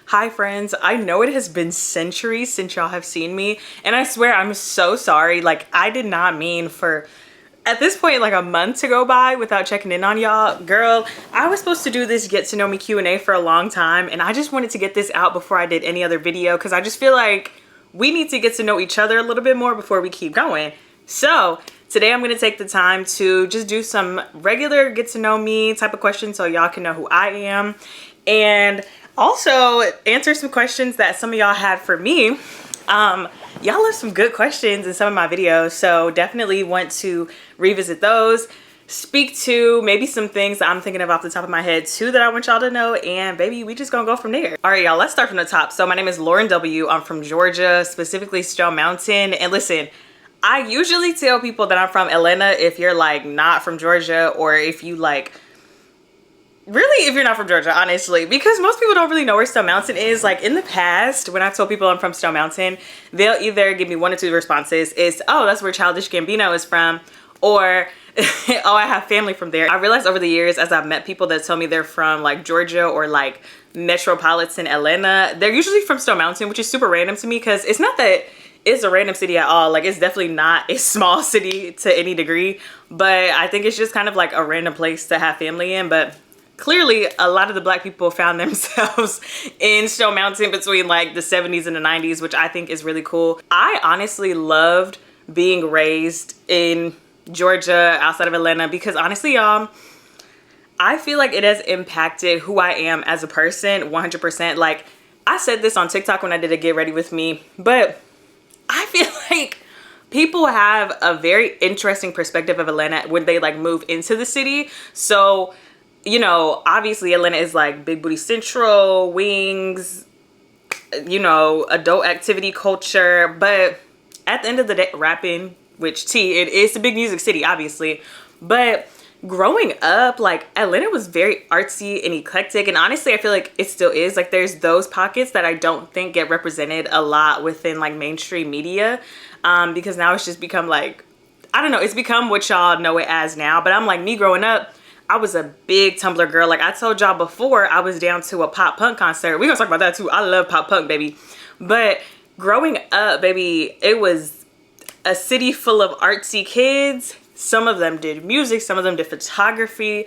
Hi friends, I know it has been centuries since y'all have seen me, and I swear I'm so sorry. Like, I did not mean for, at this point, like a month to go by without checking in on y'all. Girl, I was supposed to do this get to know me Q&A for a long time, and I just wanted to get this out before I did any other video because I just feel like we need to get to know each other a little bit more before we keep going. So today I'm going to take the time to just do some regular get to know me type of questions so y'all can know who I am, and also answer some questions that some of y'all had for me. Y'all left some good questions in some of my videos, so definitely want to revisit those, speak to maybe some things that I'm thinking of off the top of my head too that I want y'all to know, and baby, we just gonna go from there. All right, y'all, let's start from the top. So my name is Lauren W. I'm from Georgia, specifically Stone Mountain. And listen, I usually tell people that I'm from Atlanta if you're like not from Georgia, or if you like, really, if you're not from Georgia, honestly, because most people don't really know where Stone Mountain is. Like, in the past, when I've told people I'm from Stone Mountain, they'll either give me one or two responses. It's, oh, that's where Childish Gambino is from, or oh, I have family from there. I realized over the years, as I've met people that tell me they're from like Georgia or like metropolitan Atlanta, they're usually from Stone Mountain, which is super random to me because it's not that it's a random city at all. Like, it's definitely not a small city to any degree, but I think it's just kind of like a random place to have family in. But clearly, a lot of the Black people found themselves in Stone Mountain between like the 70s and the 90s, which I think is really cool. I honestly loved being raised in Georgia outside of Atlanta because honestly, y'all, I feel like it has impacted who I am as a person 100%. Like, I said this on TikTok when I did a Get Ready With Me, but I feel like people have a very interesting perspective of Atlanta when they like move into the city. So, you know, obviously Atlanta is like big booty central, wings, you know, adult activity culture. But at the end of the day, rapping, which it is a big music city, obviously. But growing up, like, Atlanta was very artsy and eclectic. And honestly, I feel like it still is. Like, there's those pockets that I don't think get represented a lot within like mainstream media. Because now it's just become like, I don't know, it's become what y'all know it as now. But I'm like, me growing up, I was a big Tumblr girl. Like I told y'all before, I was down to a pop punk concert. We're gonna talk about that too. I love pop punk, baby. But growing up, baby, it was a city full of artsy kids. Some of them did music, some of them did photography,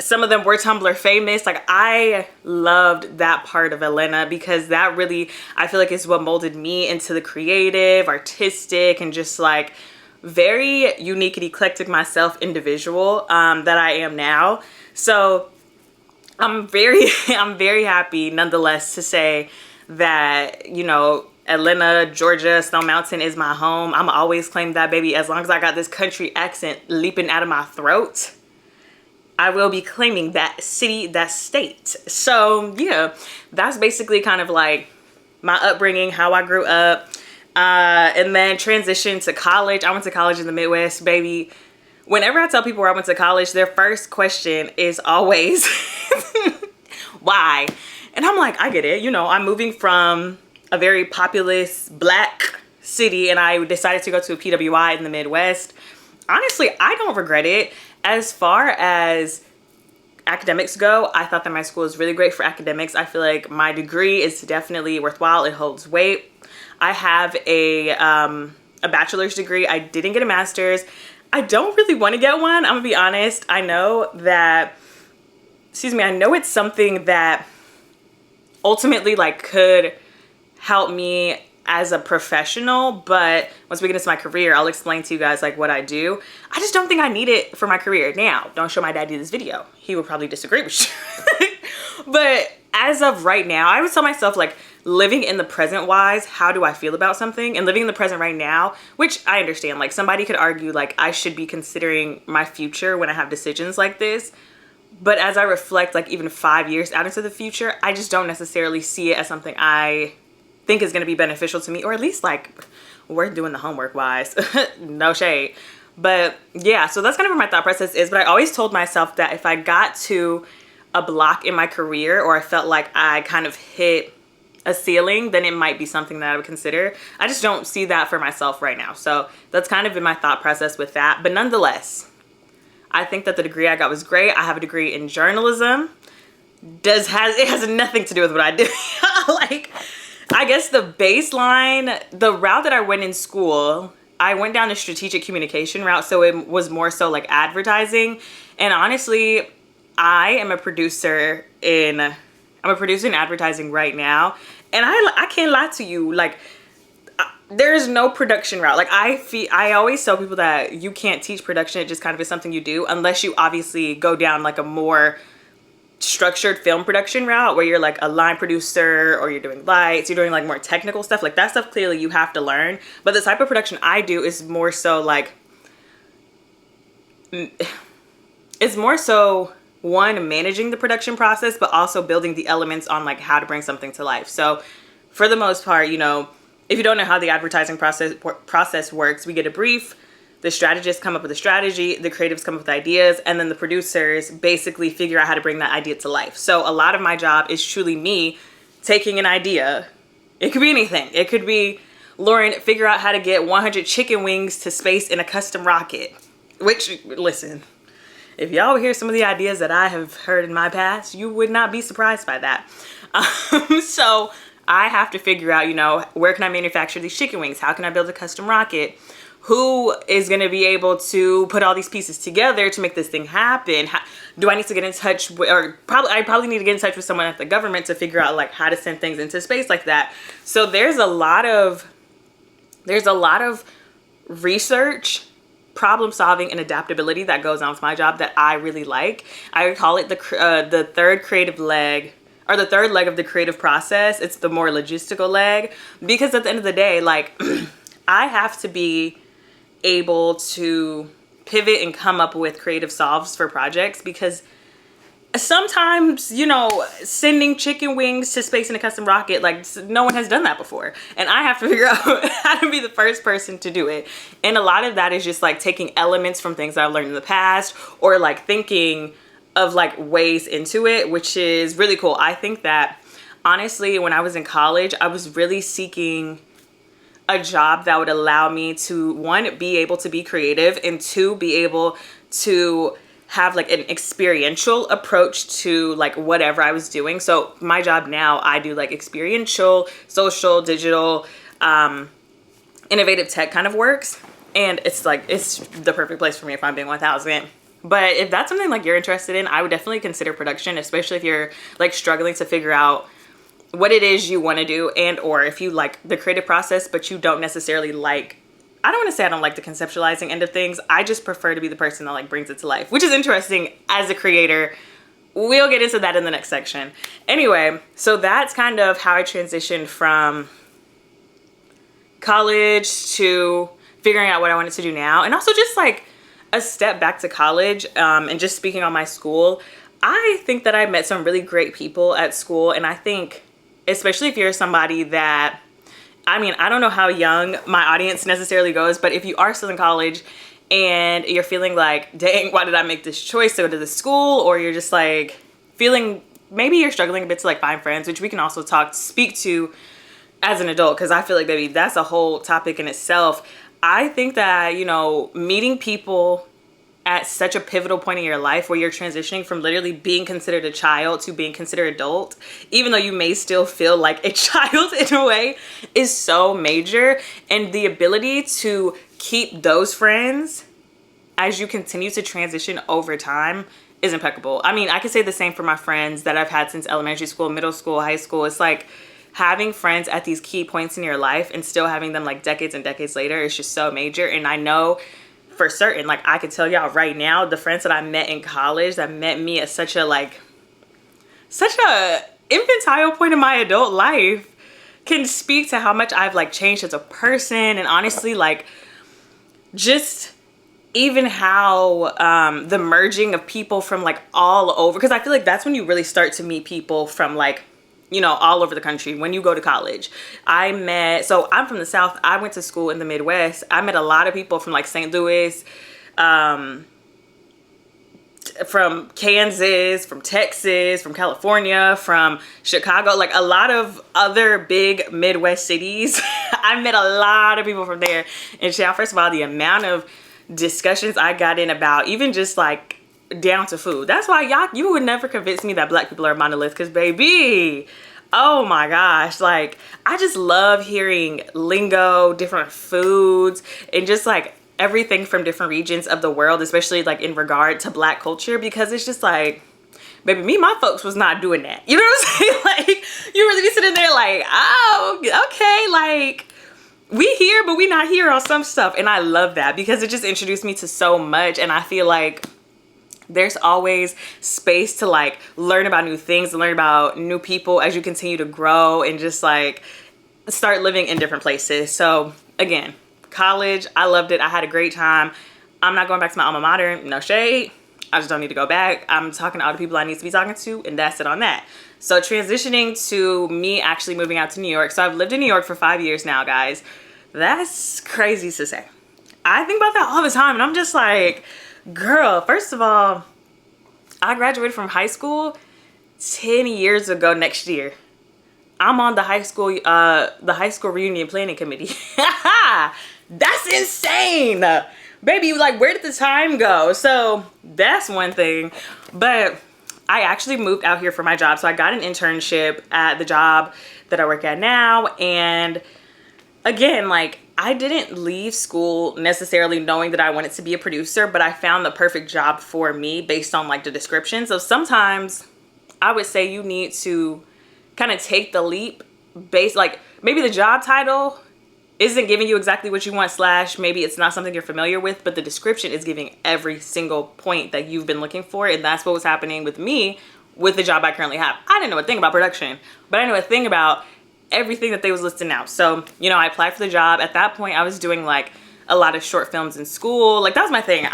some of them were Tumblr famous. Like, I loved that part of Atlanta because that really, I feel like, is what molded me into the creative, artistic, and just like very unique and eclectic myself individual that I am now. So I'm very happy nonetheless to say that, you know, Atlanta, Georgia, Stone Mountain is my home. I'm always claim that, baby. As long as I got this country accent leaping out of my throat, I will be claiming that city, that state. So yeah, that's basically kind of like my upbringing, how I grew up. And then transitioned to college. I went to college in the Midwest, baby. Whenever I tell people where I went to college, their first question is always, why? And I'm like, I get it. You know, I'm moving from a very populous Black city and I decided to go to a PWI in the Midwest. Honestly, I don't regret it. As far as academics go, I thought that my school is really great for academics. I feel like my degree is definitely worthwhile. It holds weight. I have a bachelor's degree. I didn't get a master's. I don't really want to get one. I'm gonna be honest. I know that, I know it's something that ultimately like could help me as a professional, but once we get into my career, I'll explain to you guys like what I do. I just don't think I need it for my career. Now, don't show my daddy this video. He would probably disagree with you. But as of right now, I would tell myself like, living in the present wise, how do I feel about something? And living in the present right now, which I understand, like somebody could argue like I should be considering my future when I have decisions like this. But as I reflect like even 5 years out into the future, I just don't necessarily see it as something I think is going to be beneficial to me, or at least like worth doing the homework wise. No shade. But yeah, so that's kind of where my thought process is. But I always told myself that if I got to a block in my career, or I felt like I kind of hit a ceiling, then it might be something that I would consider. I just don't see that for myself right now. So that's kind of been my thought process with that. But nonetheless, I think that the degree I got was great. I have a degree in journalism. It has nothing to do with what I do. Like, I guess the baseline, the route that I went in school, I went down a strategic communication route. So it was more so like advertising. And honestly, I'm a producer in advertising right now. And I can't lie to you. Like, there's no production route. Like, I always tell people that you can't teach production. It just kind of is something you do, unless you obviously go down like a more structured film production route where you're like a line producer, or you're doing lights, you're doing like more technical stuff. Like, that stuff clearly you have to learn. But the type of production I do is more so like, it's more so, one, managing the production process, but also building the elements on like how to bring something to life. So for the most part, you know, if you don't know how the advertising process works, we get a brief, the strategists come up with a strategy, the creatives come up with ideas, and then the producers basically figure out how to bring that idea to life. So a lot of my job is truly me taking an idea. It could be anything. It could be, Lauren, figure out how to get 100 chicken wings to space in a custom rocket. Which, listen, if y'all hear some of the ideas that I have heard in my past, you would not be surprised by that. So I have to figure out, you know, where can I manufacture these chicken wings? How can I build a custom rocket? Who is going to be able to put all these pieces together to make this thing happen? Do I need to get in touch with, or I probably need to get in touch with someone at the government to figure out like how to send things into space like that. So there's a lot of research, problem solving, and adaptability that goes on with my job that I really like. I call it the third creative leg, or the third leg of the creative process. It's the more logistical leg, because at the end of the day, like, I have to be able to pivot and come up with creative solves for projects, because sometimes, you know, sending chicken wings to space in a custom rocket, like, no one has done that before, and I have to figure out how to be the first person to do it. And a lot of that is just like taking elements from things that I've learned in the past, or like thinking of like ways into it, which is really cool. I think that honestly, when I was in college, I was really seeking a job that would allow me to, one, be able to be creative, and two, be able to have like an experiential approach to like whatever I was doing. So my job now, I do like experiential, social, digital, innovative tech kind of works. And it's like, it's the perfect place for me if I'm being 1000. But if that's something like you're interested in, I would definitely consider production, especially if you're like struggling to figure out what it is you want to do, and or if you like the creative process, but you don't necessarily like, I don't want to say I don't like the conceptualizing end of things. I just prefer to be the person that like brings it to life, which is interesting as a creator. We'll get into that in the next section. Anyway, so that's kind of how I transitioned from college to figuring out what I wanted to do now. And also just like a step back to college, and just speaking on my school, I think that I met some really great people at school. And I think, especially if you're somebody that, I mean, I don't know how young my audience necessarily goes, but if you are still in college and you're feeling like, dang, why did I make this choice to go to this school? Or you're just like feeling, maybe you're struggling a bit to like find friends, which we can also speak to as an adult, because I feel like, baby, that's a whole topic in itself. I think that, you know, meeting people at such a pivotal point in your life where you're transitioning from literally being considered a child to being considered adult, even though you may still feel like a child in a way, is so major. And the ability to keep those friends as you continue to transition over time is impeccable. I mean, I can say the same for my friends that I've had since elementary school, middle school, high school. It's like having friends at these key points in your life and still having them like decades and decades later is just so major. And I know for certain, like I could tell y'all right now, the friends that I met in college that met me at such a infantile point in my adult life can speak to how much I've like changed as a person. And honestly, like just even how the merging of people from like all over, because I feel like that's when you really start to meet people from like, you know, all over the country when you go to college. So I'm from the South. I went to school in the Midwest. I met a lot of people from like St. Louis, from Kansas, from Texas, from California, from Chicago, like a lot of other big Midwest cities. I met a lot of people from there. And child, first of all, the amount of discussions I got in about even just like down to food. That's why you would never convince me that Black people are monolith, because baby, Oh my gosh, like I just love hearing lingo, different foods, and just like everything from different regions of the world, especially like in regard to Black culture, because it's just like, baby, me, my folks was not doing that. You know what I'm saying? Like, you really be sitting there like, oh, okay, like, we here, but we not here on some stuff. And I love that because it just introduced me to so much. And I feel like there's always space to like learn about new things and learn about new people as you continue to grow and just like start living in different places. So again, college, I loved it. I had a great time. I'm not going back to my alma mater, no shade. I just don't need to go back. I'm talking to all the people I need to be talking to, and that's it on that. So transitioning to me actually moving out to New York. So I've lived in New York for 5 years now, guys. That's crazy to say. I think about that all the time, and I'm just like, girl, first of all, I graduated from high school 10 years ago next year. I'm on the high school reunion planning committee. That's insane. Baby, like, where did the time go? So that's one thing. But I actually moved out here for my job. So I got an internship at the job that I work at now. And again, like, I didn't leave school necessarily knowing that I wanted to be a producer, but I found the perfect job for me based on like the description. So sometimes I would say you need to kind of take the leap based, like maybe the job title isn't giving you exactly what you want, slash maybe it's not something you're familiar with, but the description is giving every single point that you've been looking for. And that's what was happening with me with the job I currently have. I didn't know a thing about production, but I knew a thing about everything that they was listing out. So, you know, I applied for the job. At that point, I was doing like a lot of short films in school. Like that was my thing.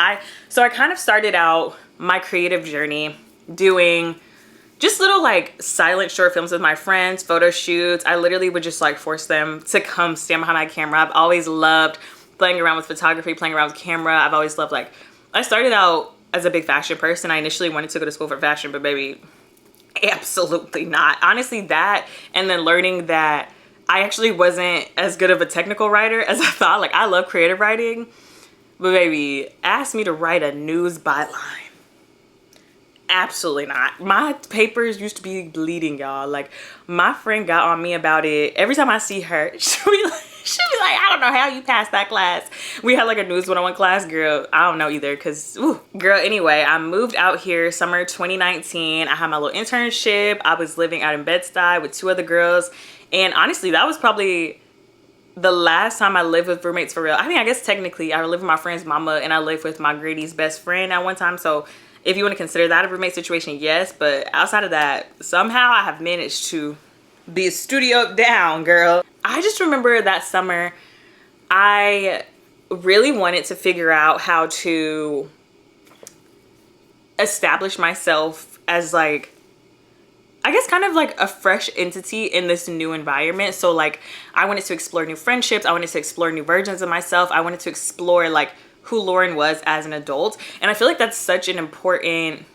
So I kind of started out my creative journey doing just little like silent short films with my friends, photo shoots. I literally would just like force them to come stand behind my camera. I've always loved playing around with photography, playing around with camera. I've always loved, like, I started out as a big fashion person. I initially wanted to go to school for fashion, but baby, absolutely not. Honestly, that, and then learning that I actually wasn't as good of a technical writer as I thought. Like, I love creative writing, but baby, ask me to write a news byline. Absolutely not. My papers used to be bleeding, y'all. Like, my friend got on me about it. Every time I see her, she'll be like, I don't know how you passed that class. We had like a news 101 class, girl. I don't know either, cause girl, anyway, I moved out here summer 2019. I had my little internship. I was living out in Bed-Stuy with 2 other girls. And honestly, that was probably the last time I lived with roommates for real. I mean, I guess technically I lived with my friend's mama and I lived with my Grady's best friend at one time. So if you want to consider that a roommate situation, yes. But outside of that, somehow I have managed to be a studio down, girl. I just remember that summer, I really wanted to figure out how to establish myself as like, I guess kind of like a fresh entity in this new environment. So like, I wanted to explore new friendships. I wanted to explore new versions of myself. I wanted to explore like who Lauren was as an adult. And I feel like that's such an important,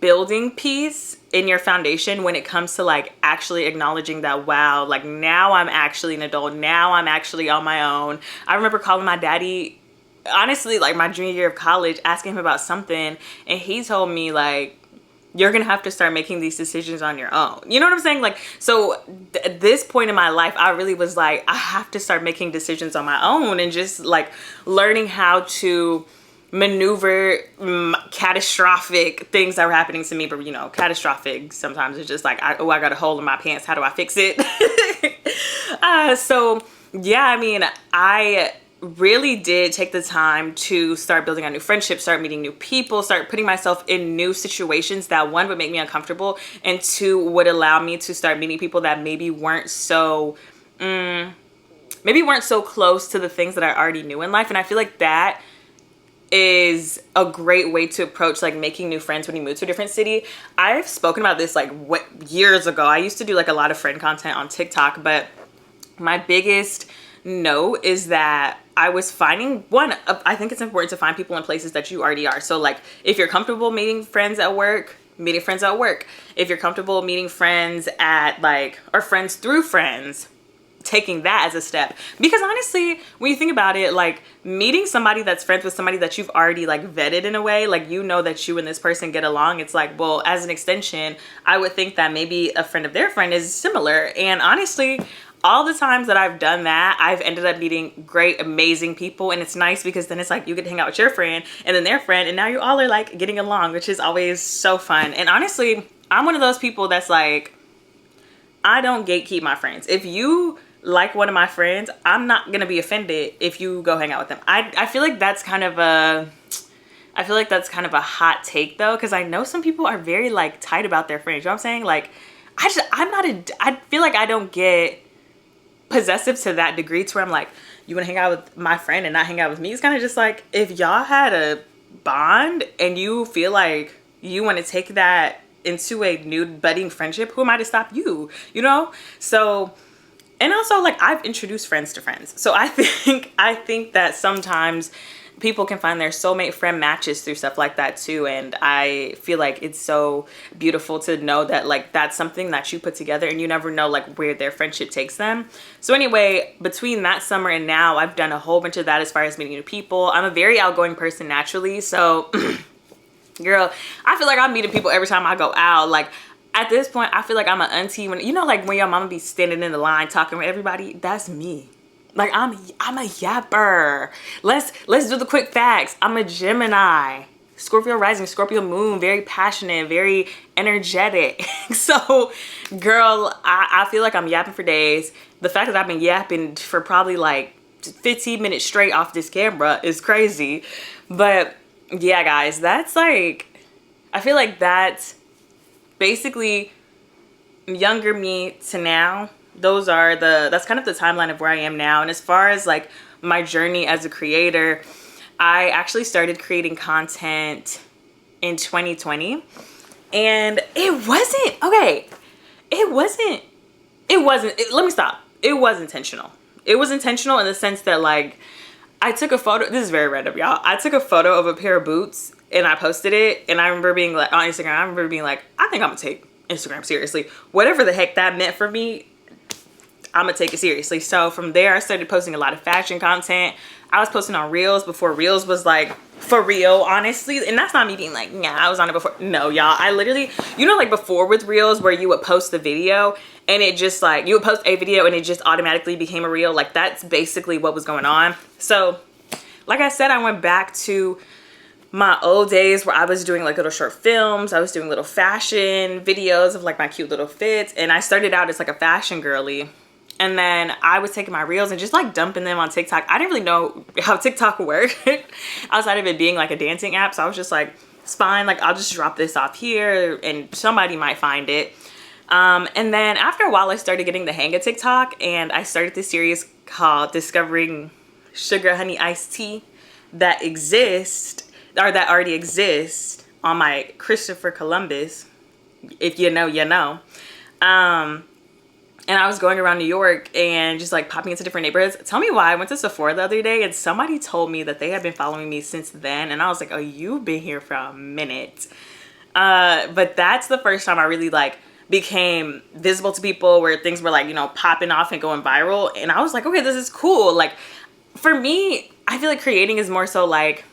building piece in your foundation when it comes to like actually acknowledging that, wow, like now I'm actually an adult. Now I'm actually on my own. I remember calling my daddy, honestly, like my junior year of college, asking him about something, and he told me like, you're gonna have to start making these decisions on your own. You know what I'm saying? Like, so at this point in my life, I really was like, I have to start making decisions on my own and just like learning how to maneuver catastrophic things that were happening to me. But you know, catastrophic sometimes it's just like, I got a hole in my pants, how do I fix it? So yeah, I mean, I really did take the time to start building on new friendships, start meeting new people, start putting myself in new situations that, one, would make me uncomfortable, and 2, would allow me to start meeting people that maybe weren't so close to the things that I already knew in life. And I feel like that is a great way to approach like making new friends when you move to a different city. I've spoken about this like years ago. I used to do like a lot of friend content on TikTok, but my biggest no is that I was finding, one, I think it's important to find people in places that you already are. So like, if you're comfortable meeting friends at work, meeting friends at work. If you're comfortable meeting friends at like, or friends through friends, taking that as a step. Because honestly, when you think about it, like meeting somebody that's friends with somebody that you've already like vetted in a way, like you know that you and this person get along, it's like, well, as an extension, I would think that maybe a friend of their friend is similar. And honestly, all the times that I've done that, I've ended up meeting great, amazing people. And it's nice because then it's like you get to hang out with your friend and then their friend, and now you all are like getting along, which is always so fun. And honestly, I'm one of those people that's like, I don't gatekeep my friends. If you like one of my friends, I'm not gonna be offended if you go hang out with them. I feel like that's kind of a hot take though, because I know some people are very like tight about their friends. You know what I'm saying? Like I feel like I don't get possessive to that degree to where I'm like, you want to hang out with my friend and not hang out with me. It's kind of just like, if y'all had a bond and you feel like you want to take that into a new budding friendship, who am I to stop you, you know? So, and also like I've introduced friends to friends. So I think that sometimes people can find their soulmate friend matches through stuff like that too. And I feel like it's so beautiful to know that like that's something that you put together and you never know like where their friendship takes them. So anyway, between that summer and now, I've done a whole bunch of that as far as meeting new people. I'm a very outgoing person naturally. So girl, I feel like I'm meeting people every time I go out. Like at this point, I feel like I'm an auntie when, you know, like when your mama be standing in the line talking with everybody, that's me. Like I'm a yapper. Let's do the quick facts. I'm a Gemini, Scorpio rising, Scorpio moon, very passionate, very energetic. So girl, I feel like I'm yapping for days. The fact that I've been yapping for probably like 15 minutes straight off this camera is crazy. But yeah, guys, that's like, I feel like that's basically younger me to now. That's kind of the timeline of where I am now. And as far as like my journey as a creator, I actually started creating content in 2020, and it was intentional. It was intentional in the sense that like I took a photo. This is very random, y'all. I took a photo of a pair of boots and I posted it, and I remember being like on Instagram, I think I'm gonna take Instagram seriously. Whatever the heck that meant for me, I'm gonna take it seriously. So from there, I started posting a lot of fashion content. I was posting on Reels before Reels was like for real, honestly. And that's not me being like, yeah, I was on it before. No, y'all, I literally, you know, like before with Reels where you would post the video and it just like, you would post a video and it just automatically became a reel. Like that's basically what was going on. So like I said, I went back to my old days where I was doing like little short films. I was doing little fashion videos of like my cute little fits. And I started out as like a fashion girly. And then I was taking my reels and just like dumping them on TikTok. I didn't really know how TikTok worked outside of it being like a dancing app. So I was just like, it's fine. Like I'll just drop this off here and somebody might find it. And then after a while, I started getting the hang of TikTok, and I started this series called Discovering Sugar Honey Iced Tea that already exist on my Christopher Columbus. If you know, you know. And I was going around New York and just like popping into different neighborhoods. Tell me why. I went to Sephora the other day and somebody told me that they had been following me since then. And I was like, oh, you've been here for a minute. But that's the first time I really like became visible to people, where things were like, you know, popping off and going viral. And I was like, okay, this is cool. Like for me, I feel like creating is more so like,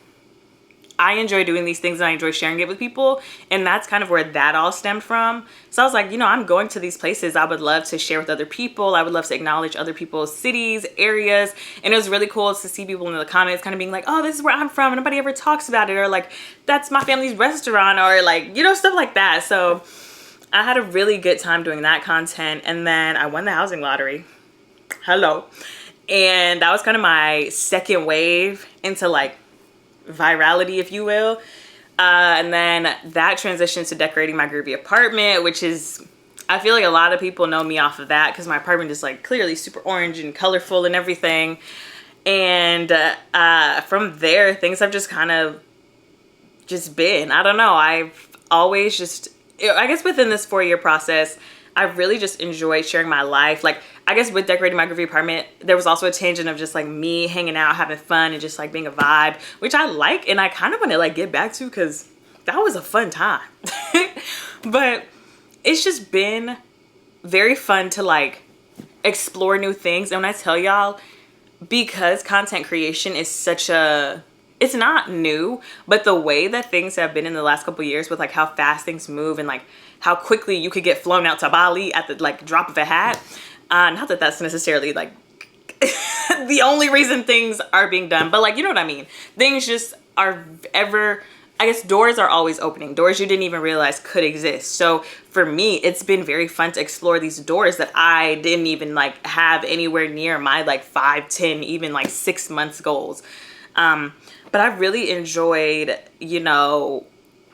I enjoy doing these things and I enjoy sharing it with people. And that's kind of where that all stemmed from. So I was like, you know, I'm going to these places. I would love to share with other people. I would love to acknowledge other people's cities, areas. And it was really cool to see people in the comments kind of being like, oh, this is where I'm from. And nobody ever talks about it. Or like, that's my family's restaurant. Or like, you know, stuff like that. So I had a really good time doing that content. And then I won the housing lottery. Hello. And that was kind of my second wave into like virality, if you will. And then that transitioned to decorating my groovy apartment, which is, I feel like a lot of people know me off of that because my apartment is like clearly super orange and colorful and everything. And from there, things have just kind of just been, I don't know, I've always just, I guess within this 4-year process, I've really just enjoyed sharing my life. Like, I guess with decorating my groovy apartment, there was also a tangent of just like me hanging out, having fun, and just like being a vibe, which I like, and I kind of want to like get back to because that was a fun time. But it's just been very fun to like explore new things. And when I tell y'all, because content creation is such a, it's not new, but the way that things have been in the last couple of years with like how fast things move and like how quickly you could get flown out to Bali at the like drop of a hat. Not that that's necessarily like the only reason things are being done, but like, you know what I mean? Things just are ever, I guess doors are always opening, doors you didn't even realize could exist. So for me, it's been very fun to explore these doors that I didn't even like have anywhere near my like 5, 10, even like 6 months goals. But I really enjoyed, you know,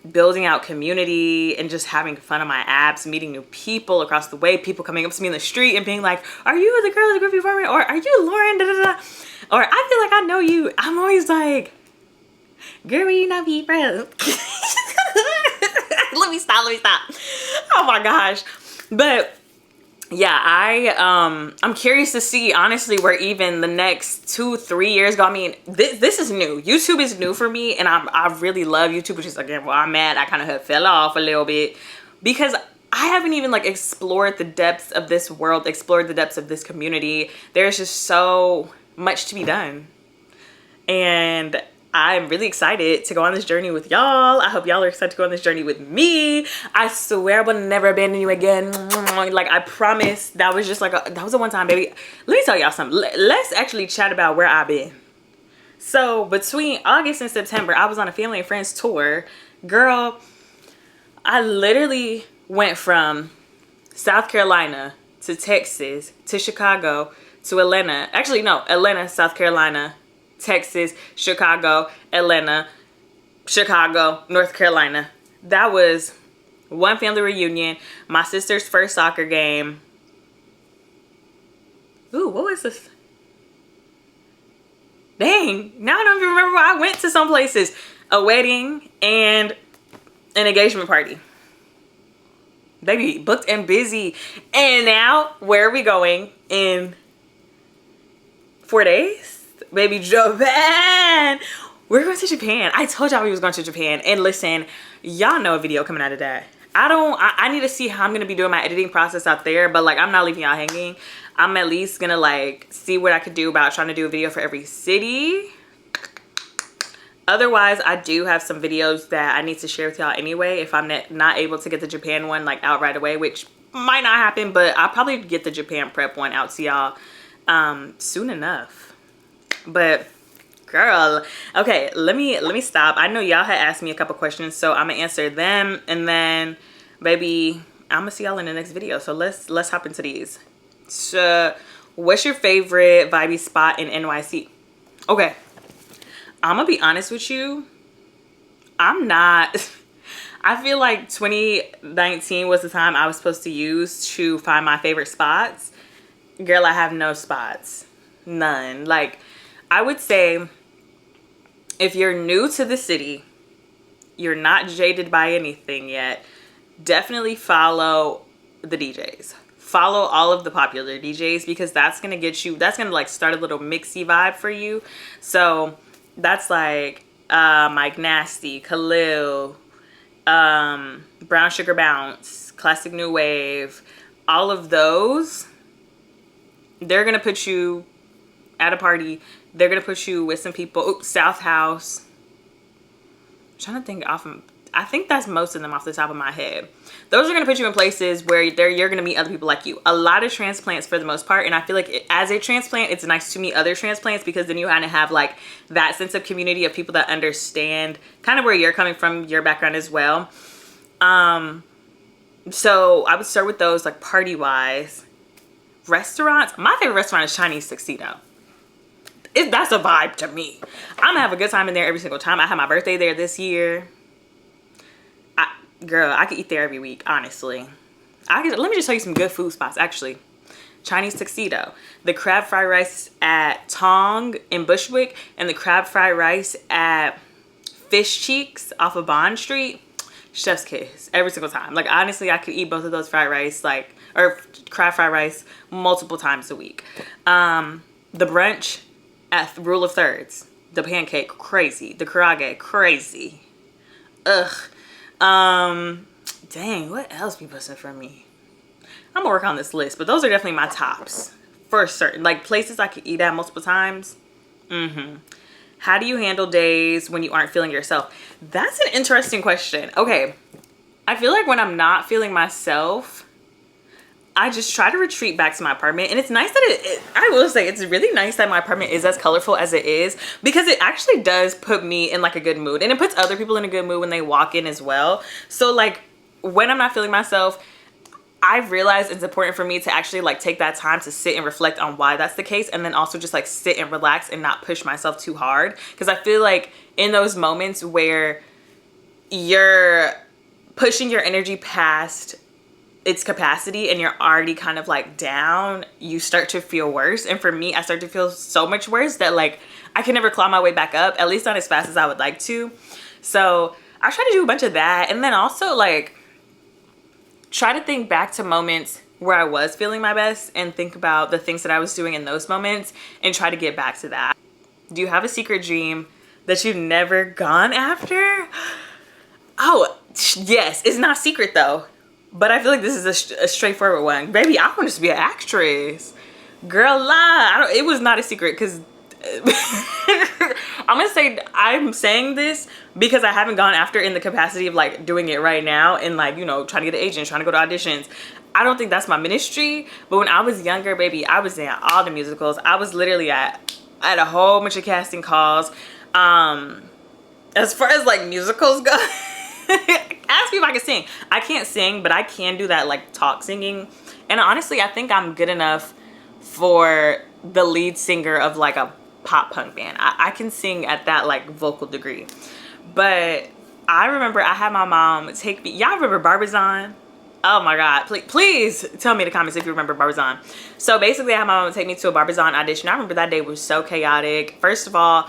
building out community and just having fun on my apps, meeting new people across the way, people coming up to me in the street and being like, are you the girl at the groovy farmer? Or are you Lauren? Da, da, da. Or I feel like I know you. I'm always like, girl, you not be friends. Let me stop. Oh my gosh. But yeah, I'm curious to see honestly where even the next 2-3 years go. I mean, this is new. YouTube is new for me, and I really love YouTube, which is again where I'm at. I kind of fell off a little bit because I haven't even like explored the depths of this world, explored the depths of this community. There's just so much to be done, and I'm really excited to go on this journey with y'all. I hope y'all are excited to go on this journey with me. I swear I will never abandon you again. Like, I promise. That was just like, that was a one time, baby. Let me tell y'all something. Let's actually chat about where I've been. So between August and September, I was on a family and friends tour. Girl, I literally went from South Carolina to Texas to Chicago to Atlanta. Actually, no, Atlanta, South Carolina, Texas, Chicago, Atlanta, Chicago, North Carolina. That was one family reunion, my sister's first soccer game. Ooh, what was this? Dang, now I don't even remember where I went to some places. A wedding and an engagement party. Baby, booked and busy. And now, where are we going in 4 days? Baby, Japan. We're going to Japan. I told y'all we was going to Japan. And listen, y'all know a video coming out of that. I need to see how I'm going to be doing my editing process out there. But like, I'm not leaving y'all hanging. I'm at least going to like see what I could do about trying to do a video for every city. Otherwise, I do have some videos that I need to share with y'all anyway. If I'm not able to get the Japan one like out right away, which might not happen. But I'll probably get the Japan prep one out to y'all soon enough. But girl, okay, let me stop. I know y'all had asked me a couple questions, so I'm gonna answer them, and then baby, I'm gonna see y'all in the next video. So let's hop into these. So what's your favorite vibey spot in NYC? Okay, I'm gonna be honest with you, I'm not I feel like 2019 was the time I was supposed to use to find my favorite spots. Girl, I have no spots, none. Like, I would say if you're new to the city, you're not jaded by anything yet, definitely follow the DJs. Follow all of the popular DJs, because that's going to get you, that's going to like start a little mixy vibe for you. So that's like Mike Nasty, Khalil, Brown Sugar Bounce, Classic New Wave, all of those. They're going to put you at a party. They're going to put you with some people. Oops, South House. I'm trying to think I think that's most of them off the top of my head. Those are going to put you in places where you're going to meet other people like you. A lot of transplants for the most part. And I feel like as a transplant, it's nice to meet other transplants, because then you kind of have like that sense of community of people that understand kind of where you're coming from, your background as well. So I would start with those, like party wise. Restaurants. My favorite restaurant is Chinese Tuxedo. That's a vibe to me. I'm gonna have a good time in there every single time. I had my birthday there this year. Girl, I could eat there every week, honestly. Let me just tell you some good food spots, actually. Chinese Tuxedo. The crab fried rice at Tong in Bushwick, and the crab fried rice at Fish Cheeks off of Bond Street. Chef's kiss every single time. Like, honestly, I could eat both of those fried rice, like, or crab fried rice multiple times a week. The brunch at Rule of Thirds. The pancake, crazy. The karage, crazy. Ugh. Dang, what else be pushing for me? I'm gonna work on this list, but those are definitely my tops for certain. Like places I could eat at multiple times. How do you handle days when you aren't feeling yourself? That's an interesting question. Okay, I feel like when I'm not feeling myself, I just try to retreat back to my apartment. And it's nice that I will say, it's really nice that my apartment is as colorful as it is, because it actually does put me in like a good mood, and it puts other people in a good mood when they walk in as well. So like when I'm not feeling myself, I've realized it's important for me to actually like take that time to sit and reflect on why that's the case, and then also just like sit and relax and not push myself too hard. Because I feel like in those moments where you're pushing your energy past its capacity and you're already kind of like down, you start to feel worse. And for me, I start to feel so much worse that like I can never claw my way back up, at least not as fast as I would like to. So I try to do a bunch of that, and then also like try to think back to moments where I was feeling my best and think about the things that I was doing in those moments and try to get back to that. Do you have a secret dream that you've never gone after? Oh, yes. It's not secret though, but I feel like this is a straightforward one. Baby, I want to be an actress. Girl, lie. It was not a secret because I'm gonna say I'm saying this because I haven't gone after in the capacity of like doing it right now and like, you know, trying to get an agent, trying to go to auditions. I don't think that's my ministry. But when I was younger, baby, I was in all the musicals. I was literally at a whole bunch of casting calls. As far as like musicals go, ask me if I can sing. I can't sing, but I can do that like talk singing. And honestly, I think I'm good enough for the lead singer of like a pop punk band. I can sing at that like vocal degree. But I remember I had my mom take me, y'all remember Barbizon? Oh my God, please tell me in the comments if you remember Barbizon. So basically I had my mom take me to a Barbizon audition. I remember that day was so chaotic. First of all,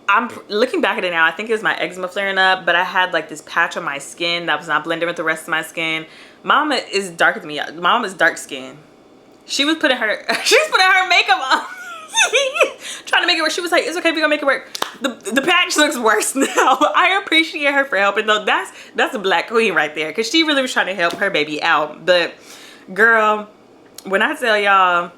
I'm looking back at it now, I think it was my eczema flaring up, but I had like this patch on my skin that was not blending with the rest of my skin. Mama is darker than me. Mom is dark skinned. She was putting her makeup on. Trying to make it work. She was like, it's okay if you're gonna make it work. The patch looks worse now. I appreciate her for helping though. That's a black queen right there, because she really was trying to help her baby out. But girl, when I tell y'all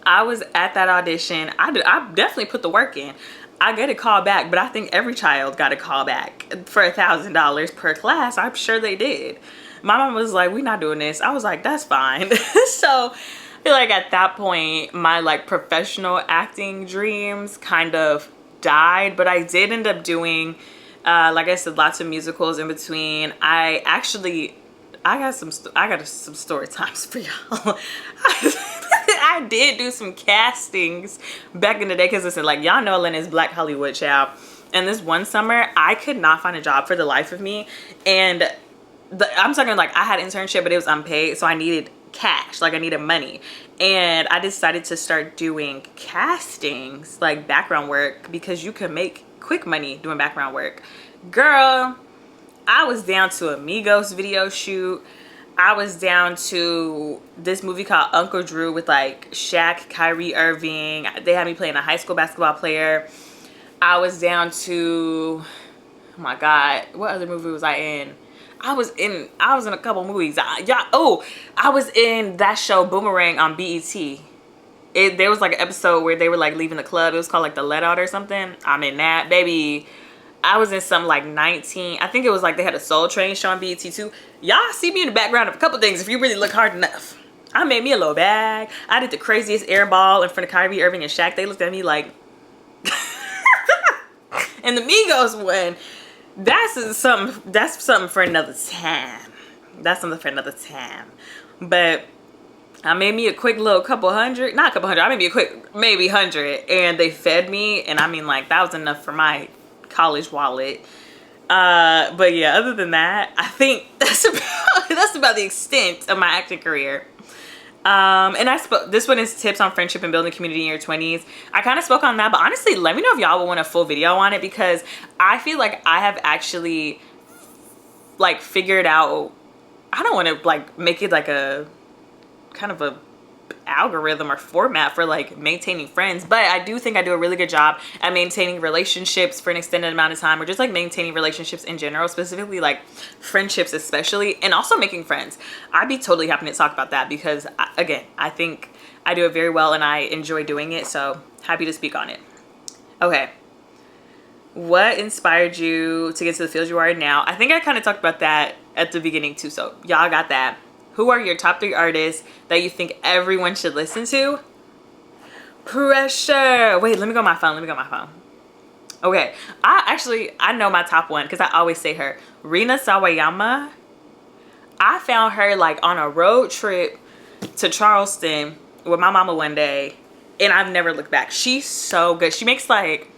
I was at that audition, I definitely put the work in. I get a call back, but I think every child got a call back for $1,000 per class. I'm sure they did. My mom was like, we're not doing this. I was like, that's fine. So I feel like at that point, my like professional acting dreams kind of died, but I did end up doing, like I said, lots of musicals in between. I got some story times for y'all. I did do some castings back in the day, because listen, like y'all know Atlanta is Black Hollywood, child. And this one summer, I could not find a job for the life of me. And I'm talking like I had an internship, but it was unpaid, so I needed cash, like I needed money. And I decided to start doing castings, like background work, because you can make quick money doing background work. Girl, I was down to a Migos video shoot. I was down to this movie called Uncle Drew with like Shaq, Kyrie Irving. They had me playing a high school basketball player. I was down to, oh my God, what other movie was I in? I was in a couple movies. I was in that show Boomerang on BET. There was like an episode where they were like leaving the club. It was called like The Let Out or something. I'm in that, baby. I was in some like 19, I think it was like they had a Soul Train show on BET too. Y'all see me in the background of a couple things if you really look hard enough. I made me a little bag. I did the craziest air ball in front of Kyrie Irving and Shaq. They looked at me like, and the Migos one, that's something for another time. That's something for another time. But I made me a quick little couple hundred, not a couple hundred, I made me a quick maybe 100, and they fed me, and I mean like that was enough for my college wallet. But yeah, other than that, I think that's about the extent of my acting career. And this one is tips on friendship and building community in your 20s. I kind of spoke on that, but honestly, let me know if y'all would want a full video on it, because I feel like I have actually like figured out, I don't want to like make it like a kind of a algorithm or format for like maintaining friends, but I do think I do a really good job at maintaining relationships for an extended amount of time, or just like maintaining relationships in general, specifically like friendships especially, and also making friends. I'd be totally happy to talk about that because again, I think I do it very well and I enjoy doing it, so happy to speak on it. Okay, what inspired you to get to the field you are in now? I think I kind of talked about that at the beginning too, so y'all got that. Who are your top 3 artists that you think everyone should listen to? Pressure. Wait, let me go on my phone. Okay, I know my top one because I always say her. Rina Sawayama. I found her like on a road trip to Charleston with my mama one day, and I've never looked back. She's so good. She makes like,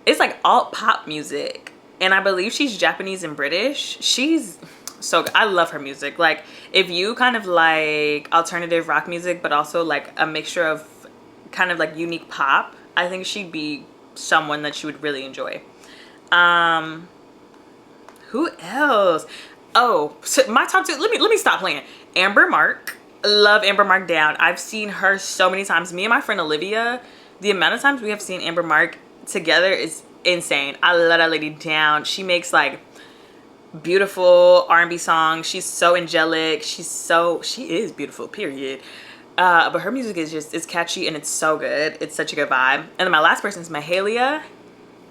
it's like alt pop music, and I believe she's Japanese and British. She's so good. I love her music. Like, if you kind of like alternative rock music but also like a mixture of kind of like unique pop, I think she'd be someone that you would really enjoy. Who else? Oh, so my top 2, let me stop playing. Amber Mark. Love Amber Mark down. I've seen her so many times. Me and my friend Olivia, the amount of times we have seen Amber Mark together is insane. I love that lady down. She makes like beautiful R&B songs. She's so angelic. She is beautiful, period. But her music is just, it's catchy and it's so good. It's such a good vibe. And then my last person is Mahalia,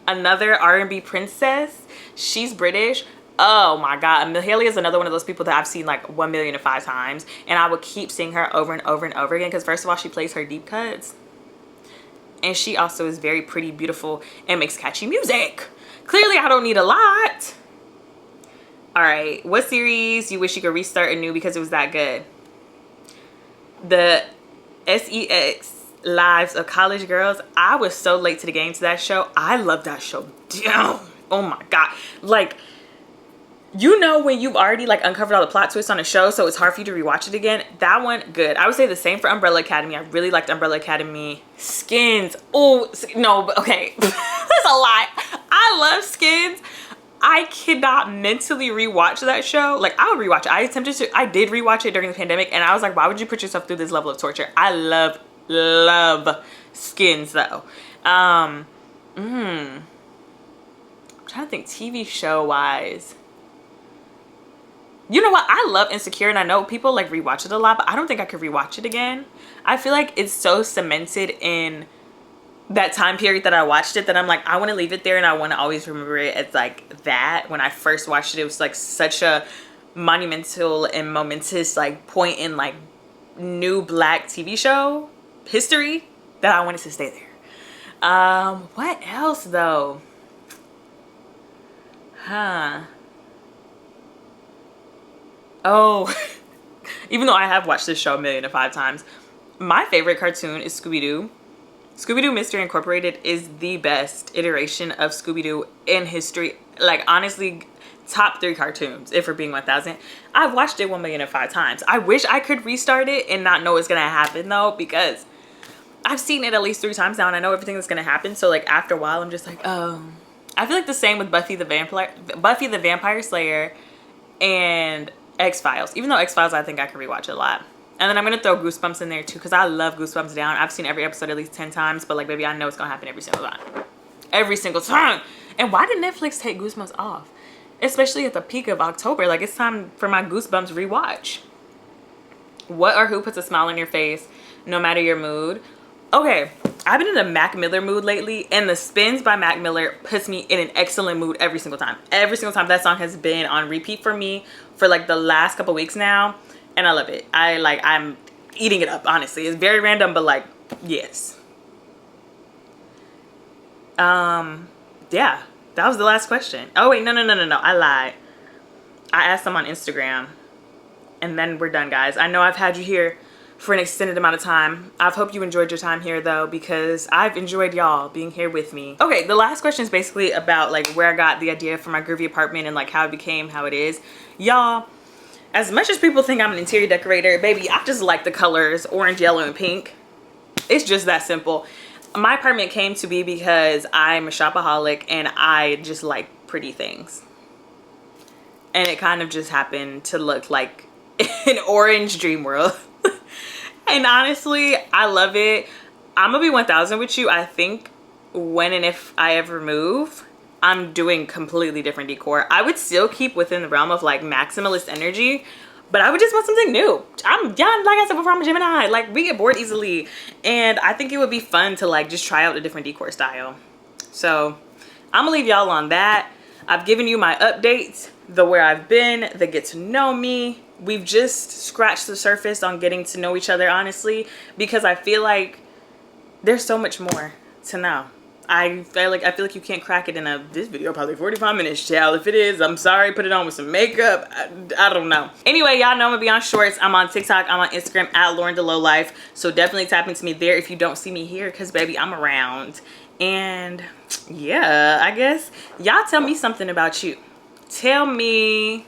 another R&B princess. She's British. Oh my God. Mahalia is another one of those people that I've seen like 1,000,005 times. And I would keep seeing her over and over and over again because first of all, she plays her deep cuts. And she also is very pretty, beautiful, and makes catchy music. Clearly, I don't need a lot. All right, what series you wish you could restart anew because it was that good? The SEX Lives of College Girls. I was so late to the game to that show. I love that show. Damn. Oh my God. Like, you know when you've already like uncovered all the plot twists on a show, so it's hard for you to rewatch it again. That one, good. I would say the same for Umbrella Academy. I really liked Umbrella Academy. Skins. Oh, no, but okay. That's a lot. I love Skins. I cannot mentally rewatch that show. Like, I would rewatch it. I did rewatch it during the pandemic, and I was like, why would you put yourself through this level of torture? I love Skins, though. I'm trying to think TV show-wise. You know what? I love Insecure, and I know people like rewatch it a lot, but I don't think I could rewatch it again. I feel like it's so cemented in that time period that I watched it that I'm like, I want to leave it there and I want to always remember it as like that. When I first watched it, it was like such a monumental and momentous like point in like new Black TV show history that I wanted to stay there. What else though? Oh, even though I have watched this show 1,000,005 times, my favorite cartoon is Scooby-Doo. Scooby-Doo Mystery Incorporated is the best iteration of Scooby-Doo in history. Like, honestly, top 3 cartoons, if we're being 1,000. I've watched it 1,000,005 times. I wish I could restart it and not know what's gonna happen though, because I've seen it at least 3 times now and I know everything that's gonna happen. So like after a while, I'm just like, oh. I feel like the same with Buffy the Vampire Slayer and X-Files. Even though X-Files, I think I can rewatch it a lot. And then I'm going to throw Goosebumps in there too, because I love Goosebumps down. I've seen every episode at least 10 times, but like, baby, I know it's going to happen every single time. Every single time. And why did Netflix take Goosebumps off? Especially at the peak of October. Like, it's time for my Goosebumps rewatch. What or who puts a smile on your face, no matter your mood? Okay, I've been in a Mac Miller mood lately, and the Spins by Mac Miller puts me in an excellent mood every single time. Every single time. That song has been on repeat for me for like the last couple weeks now, and I love it. I'm eating it up, honestly. It's very random, but like, yes. Yeah, that was the last question. Oh wait, no, I lied. I asked them on Instagram, and then we're done, guys. I know I've had you here for an extended amount of time. I hope you enjoyed your time here though, because I've enjoyed y'all being here with me. Okay, the last question is basically about like where I got the idea for my groovy apartment and like how it became how it is. Y'all, as much as people think I'm an interior decorator, baby, I just like the colors orange, yellow, and pink. It's just that simple. My apartment came to be because I'm a shopaholic and I just like pretty things. And it kind of just happened to look like an orange dream world. And honestly, I love it. I'm gonna be 1000 with you. I think when and if I ever move, I'm doing completely different decor. I would still keep within the realm of like maximalist energy, but I would just want something new. Like I said before, I'm a Gemini. Like, we get bored easily, and I think it would be fun to like just try out a different decor style. So I'm gonna leave y'all on that. I've given you my updates, the where I've been, the get to know me. We've just scratched the surface on getting to know each other, honestly, because I feel like there's so much more to know. I feel like you can't crack it in this video, probably 45 minutes, child. If it is, I'm sorry, put it on with some makeup. I don't know. Anyway, y'all know I'm gonna be on shorts. I'm on TikTok, I'm on Instagram at Lauren the Low Life. So definitely tap into me there if you don't see me here, because baby, I'm around. And yeah, I guess y'all tell me something about you. Tell me,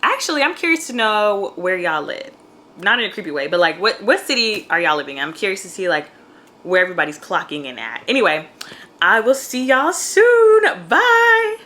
actually, I'm curious to know where y'all live. Not in a creepy way, but like what city are y'all living in? I'm curious to see like where everybody's clocking in at. Anyway, I will see y'all soon. Bye.